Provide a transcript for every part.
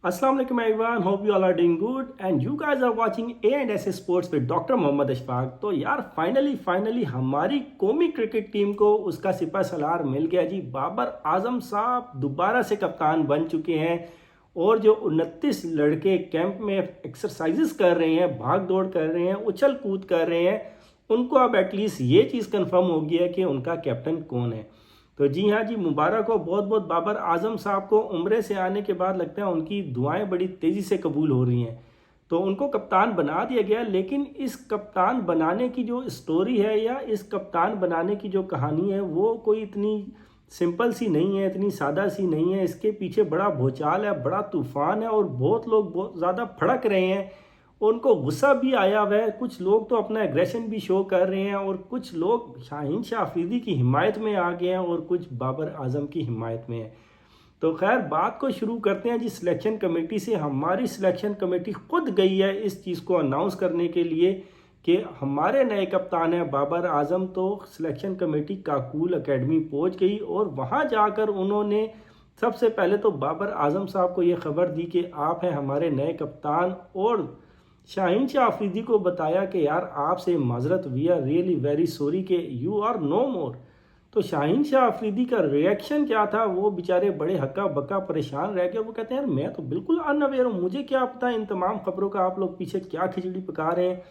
Assalamu alaikum everyone, hope you all are doing good and you guys are watching A&S Sports with doctor Mohammad Ashfaq. तो यार finally हमारी कौमी cricket team को उसका सिपह सलार मिल गया जी। बाबर आजम साहब दोबारा से कप्तान बन चुके हैं और जो 29 लड़के कैंप में एक्सरसाइजेस कर रहे हैं, भाग दौड़ कर रहे हैं, उछल कूद कर रहे हैं, उनको अब एटलीस्ट ये चीज़ कंफर्म हो गया है कि उनका कैप्टन कौन है। तो जी हाँ जी, मुबारक हो बहुत बहुत बाबर आजम साहब को। उम्रे से आने के बाद लगता है उनकी दुआएं बड़ी तेज़ी से कबूल हो रही हैं, तो उनको कप्तान बना दिया गया। लेकिन इस कप्तान बनाने की जो स्टोरी है या इस कप्तान बनाने की जो कहानी है वो कोई इतनी सिंपल सी नहीं है, इतनी सादा सी नहीं है। इसके पीछे बड़ा भूचाल है, बड़ा तूफान है और बहुत लोग बहुत ज़्यादा भड़क रहे हैं। उनको गुस्सा भी आया हुआ है, कुछ लोग तो अपना एग्रेशन भी शो कर रहे हैं और कुछ लोग शाहीन शाह अफरीदी की हिमायत में आ गए हैं और कुछ बाबर आजम की हिमायत में है। तो खैर बात को शुरू करते हैं जी सिलेक्शन कमेटी से। हमारी सिलेक्शन कमेटी खुद गई है इस चीज़ को अनाउंस करने के लिए कि हमारे नए कप्तान हैं बाबर आजम। तो सिलेक्शन कमेटी काकूल एकेडमी पहुंच गई और वहां जाकर उन्होंने सबसे पहले तो बाबर आजम साहब को ये खबर दी कि आप हैं हमारे नए कप्तान, और शाहीन शाह अफरीदी को बताया कि यार आपसे माजरत, we are really very sorry कि यू आर नो मोर। तो शाहीन शाह अफरीदी का रिएक्शन क्या था, वो बेचारे बड़े हक्का बक्का परेशान रह गए। वो कहते हैं यार मैं तो बिल्कुल अनअवेयर हूँ, मुझे क्या पता इन तमाम खबरों का आप लोग पीछे क्या खिचड़ी पका रहे हैं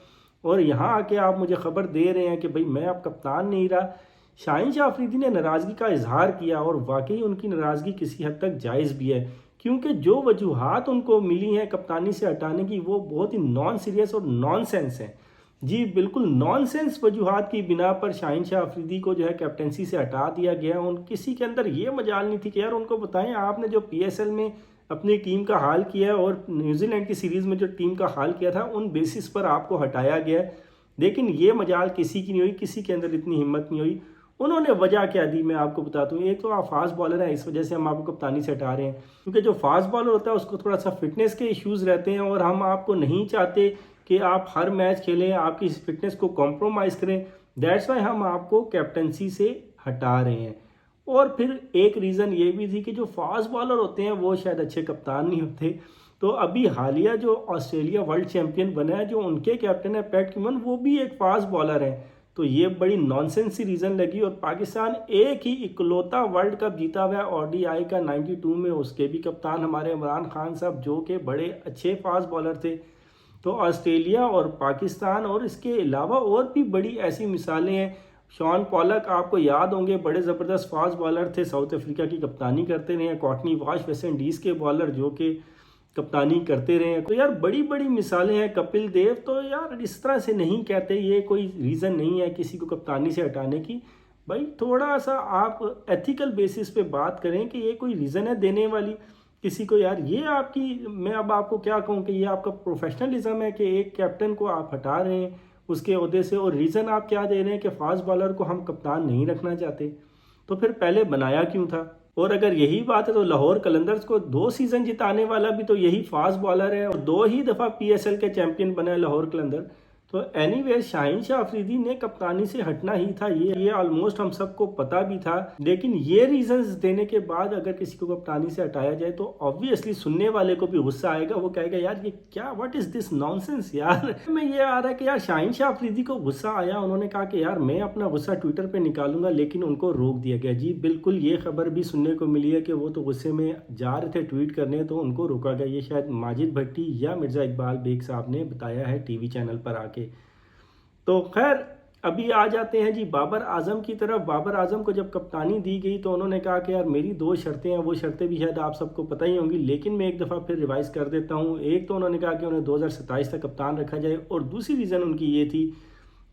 और यहाँ आके आप मुझे खबर दे रहे हैं कि भाई मैं अब कप्तान नहीं रहा। शाहीन शाह अफरीदी ने नाराज़गी का इजहार किया और वाकई उनकी नाराज़गी किसी हद तक जायज़ भी है, क्योंकि जो वजूहात उनको मिली हैं कप्तानी से हटाने की वो बहुत ही नॉन सीरियस और नॉनसेंस हैं जी। बिल्कुल नॉनसेंस वजूहात की बिना पर शाहीन शाह अफरीदी को जो है कैप्टनसी से हटा दिया गया। उन किसी के अंदर ये मजाल नहीं थी कि यार उनको बताएं आपने जो PSL में अपनी टीम का हाल किया है और न्यूजीलैंड की सीरीज़ में जो टीम का हाल किया था उन बेसिस पर आपको हटाया गया है। लेकिन ये मजाल किसी की नहीं हुई, किसी के अंदर इतनी हिम्मत नहीं हुई। उन्होंने वजह क्या दी मैं आपको बताता हूँ। एक तो आप फास्ट बॉलर हैं, इस वजह से हम आपको कप्तानी से हटा रहे हैं, क्योंकि जो फास्ट बॉलर होता है उसको थोड़ा सा फिटनेस के इश्यूज़ रहते हैं और हम आपको नहीं चाहते कि आप हर मैच खेलें, आपकी फिटनेस को कॉम्प्रोमाइज़ करें। दैट्स वाई हम आपको कैप्टनसी से हटा रहे हैं। और फिर एक रीज़न ये भी थी कि जो फास्ट बॉलर होते हैं वो शायद अच्छे कप्तान नहीं होते। तो अभी हालिया जो ऑस्ट्रेलिया वर्ल्ड चैंपियन बना है, जो उनके कैप्टन है पैट कमिंस, वो भी एक फास्ट बॉलर है। तो ये बड़ी नॉनसेंस सी रीज़न लगी। और पाकिस्तान एक ही इकलौता वर्ल्ड कप जीता हुआ है ODI का 92 में, उसके भी कप्तान हमारे इमरान खान साहब जो कि बड़े अच्छे फास्ट बॉलर थे। तो ऑस्ट्रेलिया और पाकिस्तान और इसके अलावा और भी बड़ी ऐसी मिसालें हैं। शॉन पॉलक आपको याद होंगे, बड़े ज़बरदस्त फास्ट बॉलर थे, साउथ अफ्रीका की कप्तानी करते रहे। कॉटनी वाश वेस्ट इंडीज़ के बॉलर जो कि कप्तानी करते रहे हैं। तो यार बड़ी बड़ी मिसालें हैं। कपिल देव, तो यार इस तरह से नहीं कहते, ये कोई रीज़न नहीं है किसी को कप्तानी से हटाने की। भाई थोड़ा सा आप एथिकल बेसिस पे बात करें कि ये कोई रीज़न है देने वाली किसी को। यार ये आपकी, मैं अब आपको क्या कहूँ कि ये आपका प्रोफेशनलिज्म है कि एक कैप्टन को आप हटा रहे हैं उसके ओहदे से, और रीज़न आप क्या दे रहे हैं कि फास्ट बॉलर को हम कप्तान नहीं रखना चाहते। तो फिर पहले बनाया क्यों था? और अगर यही बात है तो लाहौर कलंदर्स को 2 सीज़न जिताने वाला भी तो यही फास्ट बॉलर है और 2 ही दफ़ा PSL के चैंपियन बना है लाहौर कलंदर। तो एनीवे शाहीन शाह अफरीदी ने कप्तानी से हटना ही था, ये ऑलमोस्ट हम सबको पता भी था। लेकिन ये रीजंस देने के बाद अगर किसी को कप्तानी से हटाया जाए तो ऑब्वियसली सुनने वाले को भी गुस्सा आएगा। वो कहेगा यार ये क्या, व्हाट इज दिस नॉनसेंस यार। में ये आ रहा है कि यार शाहीन शाह अफरीदी को गुस्सा आया, उन्होंने कहा कि यार मैं अपना गुस्सा ट्विटर पे निकालूंगा, लेकिन उनको रोक दिया गया। जी बिल्कुल, ये खबर भी सुनने को मिली है कि वो तो गुस्से में जा रहे थे ट्वीट करने तो उनको रोका गया। ये शायद माजिद भट्टी या मिर्ज़ा इकबाल बेग साहब ने बताया है TV चैनल पर आके। तो खैर अभी आ जाते हैं जी बाबर आजम की तरफ। बाबर आजम को जब कप्तानी दी गई तो उन्होंने कहा कि यार मेरी 2 शर्तें हैं, वो शर्तें भी शायद आप सबको पता ही होंगी, लेकिन मैं एक दफ़ा फिर रिवाइज़ कर देता हूँ। एक तो उन्होंने कहा कि उन्हें 2027 तक कप्तान रखा जाए, और दूसरी रीज़न उनकी ये थी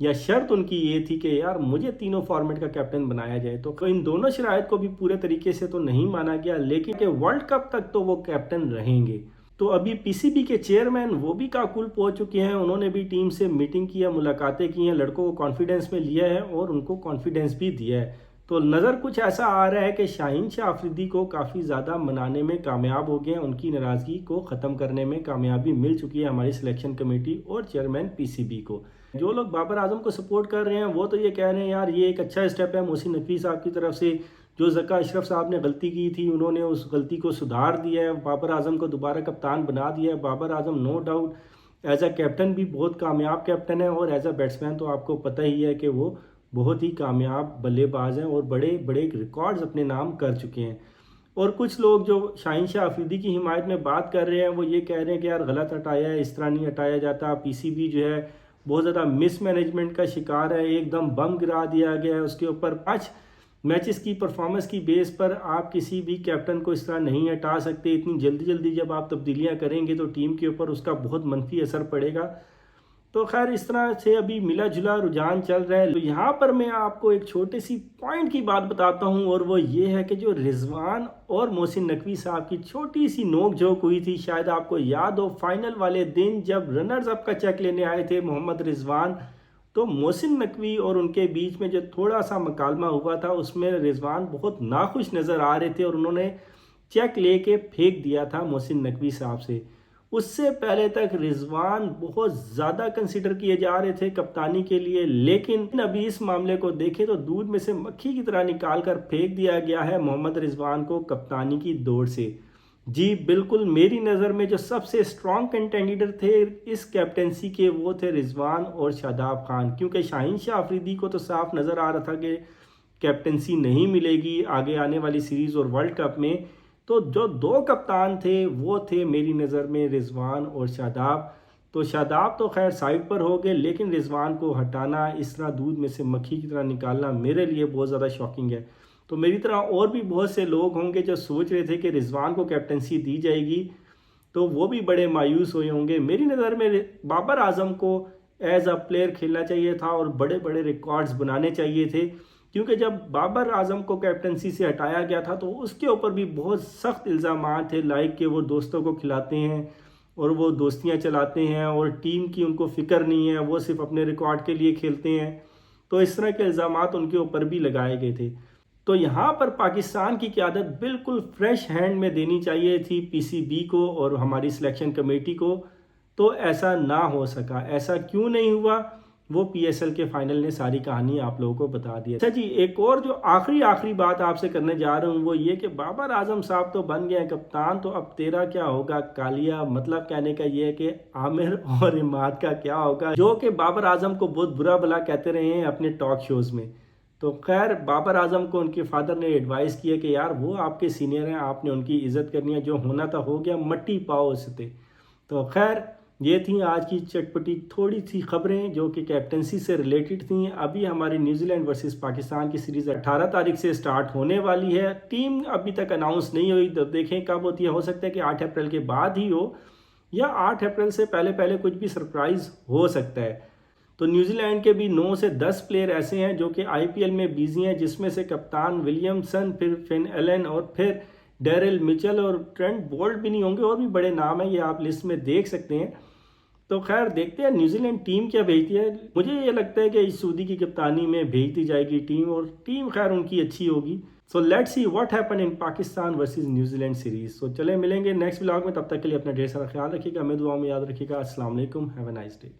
या शर्त उनकी ये थी कि यार मुझे तीनों फॉर्मेट का कैप्टन बनाया जाए। तो इन दोनों शराइत को भी पूरे तरीके से तो नहीं माना गया, लेकिन वर्ल्ड कप तक तो वो कैप्टन रहेंगे। तो अभी PCB के चेयरमैन वो भी काकुल पहुंच चुके हैं, उन्होंने भी टीम से मीटिंग की है, मुलाकातें की हैं, लड़कों को कॉन्फिडेंस में लिया है और उनको कॉन्फिडेंस भी दिया है। तो नज़र कुछ ऐसा आ रहा है कि शाहीन शाह अफरीदी को काफ़ी ज़्यादा मनाने में कामयाब हो गए हैं, उनकी नाराज़गी को ख़त्म करने में कामयाबी मिल चुकी है हमारी सिलेक्शन कमेटी और चेयरमैन PCB को। जो लोग बाबर आजम को सपोर्ट कर रहे हैं वो तो ये कह रहे हैं यार ये एक अच्छा स्टेप है मोहसिन नकवी साहब की तरफ से, जो ज़का अशरफ साहब ने गलती की थी उन्होंने उस गलती को सुधार दिया है, बाबर आजम को दोबारा कप्तान बना दिया है। Babar Azam no doubt as a captain भी बहुत कामयाब कैप्टन है, और एज अ बैट्समैन तो आपको पता ही है कि वो बहुत ही कामयाब बल्लेबाज हैं और बड़े बड़े रिकॉर्ड्स अपने नाम कर चुके हैं। और कुछ लोग जो शाहीन शाह अफरीदी की हिमायत में बात कर रहे हैं वो ये कह रहे हैं कि यार गलत हटाया है, इस तरह नहीं हटाया जाता, पीसीबी जो है बहुत ज़्यादा मिसमैनेजमेंट का शिकार है, एकदम बम गिरा दिया गया है उसके ऊपर। 5 मैचेस की परफॉर्मेंस की बेस पर आप किसी भी कैप्टन को इस तरह नहीं हटा सकते। इतनी जल्दी जल्दी जब आप तब्दीलियां करेंगे तो टीम के ऊपर उसका बहुत मनफी असर पड़ेगा। तो खैर इस तरह से अभी मिला जुला रुझान चल रहा है। तो यहाँ पर मैं आपको एक छोटे सी पॉइंट की बात बताता हूँ, और वो ये है कि जो रिजवान और मोहसिन नकवी साहब की छोटी सी नोक झोंक हुई थी, शायद आपको याद हो फाइनल वाले दिन जब रनर्स अप का चेक लेने आए थे मोहम्मद रिजवान, तो मोहसिन नकवी और उनके बीच में जो थोड़ा सा मकालमा हुआ था उसमें रिजवान बहुत नाखुश नज़र आ रहे थे और उन्होंने चेक लेके फेंक दिया था मोहसिन नकवी साहब से। उससे पहले तक रिजवान बहुत ज़्यादा कंसिडर किए जा रहे थे कप्तानी के लिए, लेकिन अभी इस मामले को देखें तो दूध में से मक्खी की तरह निकाल कर फेंक दिया गया है मोहम्मद रिजवान को कप्तानी की दौड़ से। जी बिल्कुल, मेरी नज़र में जो सबसे स्ट्रॉन्ग कंटेंडर थे इस कैप्टनसी के वो थे रिजवान और शादाब खान, क्योंकि शाहीन शाह अफरीदी को तो साफ नज़र आ रहा था कि कैप्टनसी नहीं मिलेगी आगे आने वाली सीरीज़ और वर्ल्ड कप में। तो जो 2 कप्तान थे वो थे मेरी नज़र में रिजवान और शादाब। तो शादाब तो खैर साइड पर हो गए, लेकिन रिजवान को हटाना, इस तरह दूध में से मक्खी की तरह निकालना मेरे लिए बहुत ज़्यादा शॉकिंग है। तो मेरी तरह और भी बहुत से लोग होंगे जो सोच रहे थे कि रिजवान को कैप्टनसी दी जाएगी, तो वो भी बड़े मायूस हुए होंगे। मेरी नज़र में बाबर आजम को एज अ प्लेयर खेलना चाहिए था और बड़े बड़े रिकॉर्ड्स बनाने चाहिए थे, क्योंकि जब बाबर आजम को कैप्टनसी से हटाया गया था तो उसके ऊपर भी बहुत सख्त इल्ज़ाम थे, लाइक कि वो दोस्तों को खिलाते हैं और वो दोस्तियां चलाते हैं और टीम की उनको फ़िक्र नहीं है, वो सिर्फ अपने रिकॉर्ड के लिए खेलते हैं। तो इस तरह के इल्ज़ाम उनके ऊपर भी लगाए गए थे। तो यहाँ पर पाकिस्तान की क़यादत बिल्कुल फ्रेश हैंड में देनी चाहिए थी पीसीबी को और हमारी सिलेक्शन कमेटी को, तो ऐसा ना हो सका। ऐसा क्यों नहीं हुआ, वो पीएसएल के फाइनल ने सारी कहानी आप लोगों को बता दी। अच्छा जी, एक और जो आखिरी बात आपसे करने जा रहा हूँ वो ये कि बाबर आजम साहब तो बन गए कप्तान, तो अब तेरा क्या होगा कालिया। मतलब कहने का ये है कि आमिर और इमाद का क्या होगा, जो कि बाबर आजम को बहुत बुरा भला कहते रहे हैं अपने टॉक शोज़ में। तो खैर बाबर आजम को उनके फादर ने एडवाइस किया कि यार वो आपके सीनियर हैं, आपने उनकी इज़्ज़त करनी है, जो होना था हो गया, मट्टी पाओ उससे। तो खैर ये थी आज की चटपटी थोड़ी सी खबरें जो कि कैप्टनसी से रिलेटेड थी। अभी हमारी न्यूजीलैंड वर्सेस पाकिस्तान की सीरीज़ 18 तारीख से स्टार्ट होने वाली है। टीम अभी तक अनाउंस नहीं हुई, तो देखें कब होती है। हो सकता है कि 8 अप्रैल के बाद ही हो या 8 अप्रैल से पहले पहले कुछ भी सरप्राइज़ हो सकता है। तो न्यूजीलैंड के भी 9 से 10 प्लेयर ऐसे हैं जो कि आईपीएल में बिजी हैं, जिसमें से कप्तान विलियमसन, फिर फिन एलन और फिर डेरिल मिचेल और ट्रेंट बोल्ट भी नहीं होंगे, और भी बड़े नाम हैं, ये आप लिस्ट में देख सकते हैं। तो खैर देखते हैं न्यूजीलैंड टीम क्या भेजती है। मुझे ये लगता है कि इस सऊदी की कप्तानी में भेज दी जाएगी टीम, और टीम खैर उनकी अच्छी होगी। So let's see what happen in Pakistan versus New Zealand series. तो चले मिलेंगे नेक्स्ट व्लॉग में, तब तक के लिए अपना ढेर सारा ख्याल रखिएगा, मैं दुआ में याद रखिएगा। अस्सलाम वालेकुम, हैव अ नाइस डे।